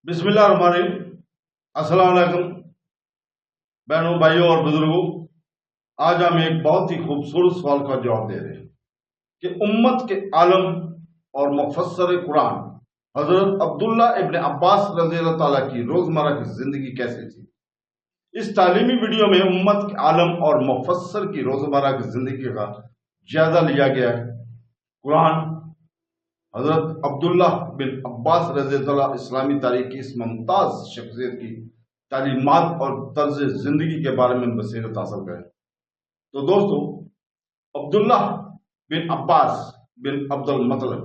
बिस्मिल्लाह रहमान रहीम। अस्सलाम वालेकुम बहनों, भाइयों और बुजुर्गों। आज हम एक बहुत ही खूबसूरत सवाल का जवाब दे रहे हैं कि उम्मत के आलम और मुफस्सर कुरान हजरत अब्दुल्ला इब्न अब्बास रज़ी अल्लाह ताला की रोजमर्रा की जिंदगी कैसी थी। इस तालीमी वीडियो में उम्मत के आलम और मुफस्सर की रोजमर्रा की जिंदगी का जायजा लिया गया है। कुरान हजरत अब्दुल्ला बिन अब्बास रज़ी अल्लाह ताला इस्लामी तारीख की इस मुमताज शख्सियत की तालीमात और तर्ज जिंदगी के बारे में बसीरत हासिल करें। तो दोस्तों, अब्दुल्ला बिन अब्बास बिन अब्दुल मतलब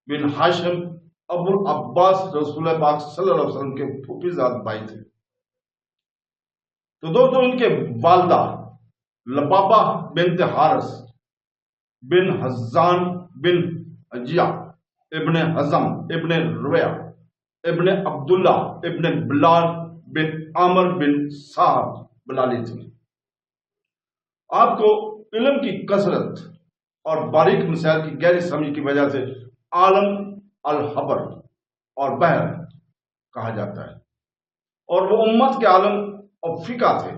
बिन हाशिम अबुल अब्बास रसूल पाक सल्लल्लाहु अलैहि वसल्लम के फूफीजाद भाई थे। तो दोस्तों, इनके वालदा लबाबा बिन हारिस बिन हजान बिन अजिया इब्ने हजम इब्ने रुया इब्ने अब्दुल्ला इब्ने बिलाल बिन आमर बिन साहब बिलाली थे। आपको इल्म की कसरत और बारीक मसाइल की गहरी समझ की वजह से आलम अल हबर और बहर कहा जाता है, और वो उम्मत के आलम और फिका थे,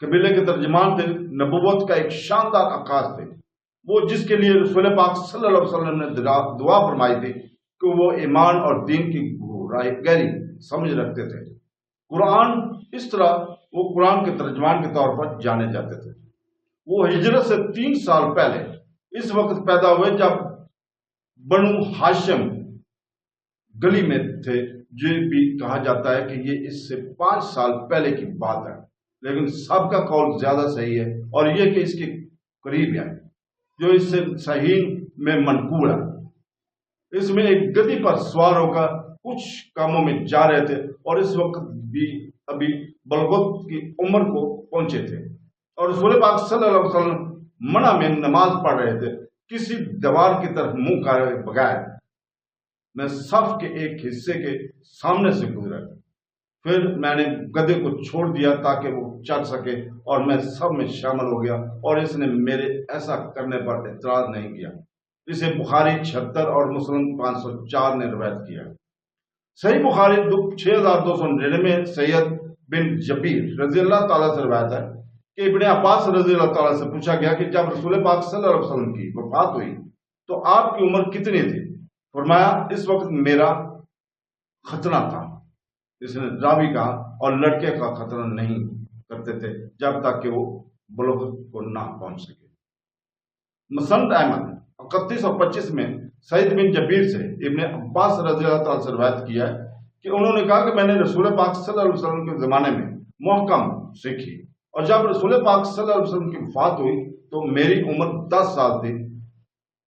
कबीले के तर्जमान थे, नबुवत का एक शानदार आकाश थे। वो जिसके लिए रसूल पाक सल्लल्लाहु अलैहि वसल्लम ने दुआ फरमाई थी कि वो ईमान और दीन की गहरी समझ रखते थे। कुरान इस तरह वो कुरान के तर्जमान के तौर पर जाने जाते थे। वो हिजरत से 3 साल पहले इस वक्त पैदा हुए जब बनु हाशिम गली में थे। ये भी कहा जाता है कि ये इससे 5 साल पहले की बात है, लेकिन सबका कौल ज्यादा सही है और ये कि इसके करीब है, जो इससे सही में मनकूल है। इसमें एक गद्दी पर सवार होकर कुछ कामों में जा रहे थे और इस वक्त भी अभी बलगत की उम्र को पहुंचे थे, और रसूल पाक सल्लल्लाहु अलैहि वसल्लम मना में नमाज पढ़ रहे थे। किसी दीवार की तरफ मुंह करे बगैर मैं सफ के एक हिस्से के सामने से गुजरा, फिर मैंने गधे को छोड़ दिया ताकि वो चल सके और मैं सब में शामिल हो गया, और इसने मेरे ऐसा करने पर एतराज नहीं किया। इसे बुखारी 76 और मुस्लिम 504 ने रवायत किया। सही बुखारी 6299 सैयद बिन जबीर रजी अल्लाह ताला से रवायत है कि इब्ने अब्बास रजी अल्लाह ताला से पूछा गया कि जब रसूल पाक सल्लल्लाहु अलैहि वसल्लम की वफात हुई तो आपकी उम्र कितनी थी। फरमाया, इस वक्त मेरा खतना था। इसने रावी कहा, और लड़के का खतना नहीं करते थे जब तक कि वो बुलुग को ना पहुंच सके। मसंद अहमद 3125 में सईद बिन जबीर से इब्ने अब्बास रज़ी अल्लाह ताला से रवायत किया है कि उन्होंने कहा कि मैंने रसूल पाक सल्लल्लाहु अलैहि वसल्लम के ज़माने में मुहक्कम सीखी, और जब रसूल पाक सल्लल्लाहु अलैहि वसल्लम की वफात हुई तो मेरी उम्र 10 साल थी।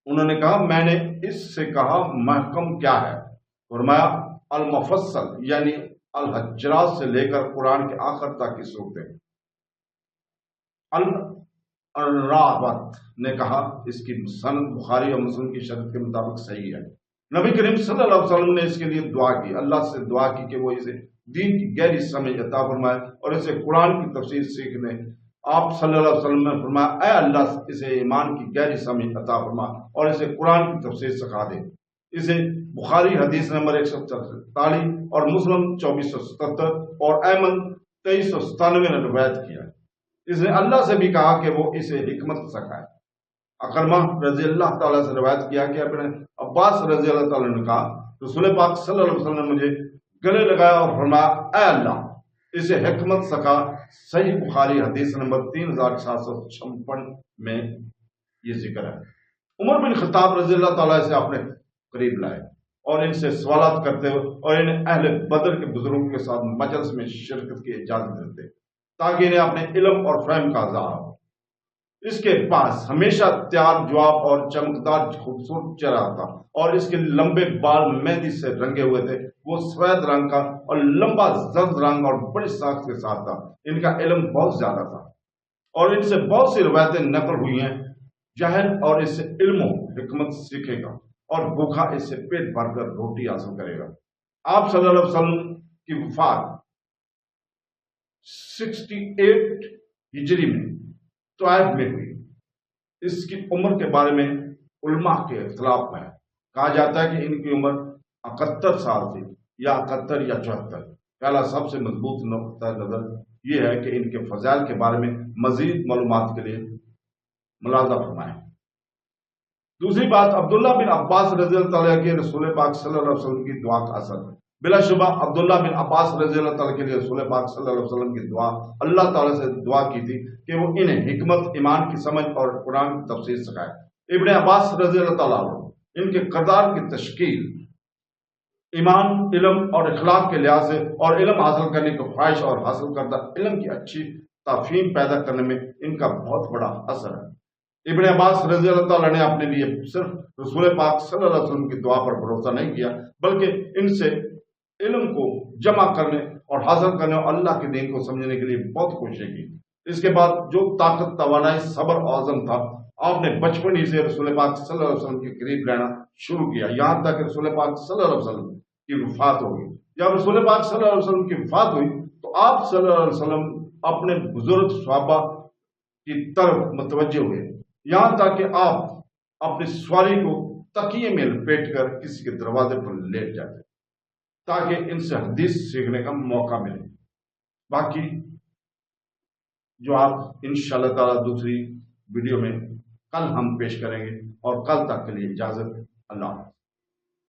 उन्होंने कहा, मैंने इससे कहा महकम क्या है। फरमाया, अल मुफस्सल यानी अल हज्रात से लेकर कुरान के आखिर तक की सूरतें। अल रावत ने कहा, इसकी सनद बुखारी और मुस्लिम की शर्त के मुताबिक सही है। नबी करीम सल्लल्लाहु अलैहि वसल्लम ने इसके लिए दुआ की, अल्लाह से दुआ की कि वो इसे दीन की गहरी समझ अता फरमाए और इसे कुरान की तफसीर सीखने। आप सल्लल्लाहु अलैहि वसल्लम ने फरमाया, ऐ अल्लाह, इसे ईमान की गहरी समझ अता फरमा और इसे कुरान की तफसीर सिखा दे। इसे बुखारी हदीस नंबर 143 और मुस्लिम 2477 और अहमद 2397 ने रवायत किया। इसने अल्लाह से भी कहा कि वो इसे हिकमत सिखाए। अकरमा रजी अल्लाह ताला से रवायत किया कि अपने अब्बास रजी अल्लाह ताला ने कहा, रसूल पाक सल्लल्लाहु अलैहि वसल्लम ने मुझे गले लगाया और फरमाया, ऐ अल्लाह, इसे हिकमत सिखा। सही बुखारी हदीस नंबर 3756 में ये जिक्र है। उमर बिन खत्ताब रजी अल्लाह ताला से अपने करीब लाए और इनसे सवालात करते हुए और इन्हें अहले बदर के बुजुर्गों के साथ मजलिस में शिरकत की इजाजत देते ताकि इन्हें अपने इल्म और फहम का इज़हार हो। इसके पास हमेशा तैयार जवाब और चमकदार खूबसूरत चेहरा था, और इसके लंबे बाल मेहंदी से रंगे हुए थे। वो सफेद रंग का और लंबा जर्द रंग और बड़ी साख्त के साथ था। इनका इल्म बहुत ज्यादा था और इनसे बहुत सी रवायतें नकल हुई हैं। जाहिर और इससे इल्म हिकमत सीखेगा और भूखा इससे पेट भरकर रोटी हासिल करेगा। आप सल्लल्लाहु अलैहि वसल्लम की वफात 68 हिजरी में तोयब में हुई। इसकी उम्र के बारे में उलमा के इख्तिलाफ है। कहा जाता है कि इनकी उम्र 71 साल थी, या 71 या 74। पहला सबसे मजबूत नुक्ता नजर ये है कि इनके फजाइल के बारे में मजीद मालूमात के लिए मुलाजा फरमाएं। दूसरी बात, अब्दुल्ला बिन अब्बास रज़ी अल्लाह तआला के रसूल पाक सल्लल्लाहु अलैहि वसल्लम की दुआ का असर। बिलाशुबा अब्दुल्ला बिन अब्बास रज़ी अल्लाह तआला के लिए रसूल पाक सल्लल्लाहु अलैहि वसल्लम की दुआ, अल्लाह ताला से दुआ की थी कि वो इन्हें हिकमत, ईमान की समझ और कुरान की तफसीर सिखाए। इब्ने अब्बास रज़ी अल्लाह तआला इनके किरदार की तश्कील ईमान, इल्म और इखलाक के लिहाज से और इल्म हासिल करने की ख्वाहिश और हासिल करदा इल्म की अच्छी ताफीम पैदा करने में इनका बहुत बड़ा असर है। इब्ने अब्बास रज़ी अल्लाह तआला ने अपने लिए सिर्फ रसूल पाक सल्लल्लाहु अलैहि वसल्लम की दुआ पर भरोसा नहीं किया, बल्कि इनसे इल्म को जमा करने और हासिल करने और अल्लाह के दीन को समझने के लिए बहुत कोशिश की। इसके बाद जो ताकत, तवानाई, सब्र और अज़म था, आपने बचपन ही से रसूल पाक सल्लल्लाहु अलैहि वसल्लम के करीब रहना शुरू किया, यहाँ तक कि रसूल पाक सल्लल्लाहु अलैहि वसल्लम की वफात हो गई। जब रसूल पाक सल्लल्लाहु अलैहि वसल्लम की वफात हुई तो आप सल्लल्लाहु अलैहि वसल्लम अपने बुजुर्ग सहाबा की तरफ मुतवज्जे हुए, यहाँ तक कि आप अपनी सवारी को तकिए में लपेट कर किसी के दरवाजे पर लेट जाते ताकि इनसे हदीस सीखने का मौका मिले। बाकी जो आप इंशाअल्लाह ताला दूसरी वीडियो में कल हम पेश करेंगे, और कल तक के लिए इजाजत। अल्लाह।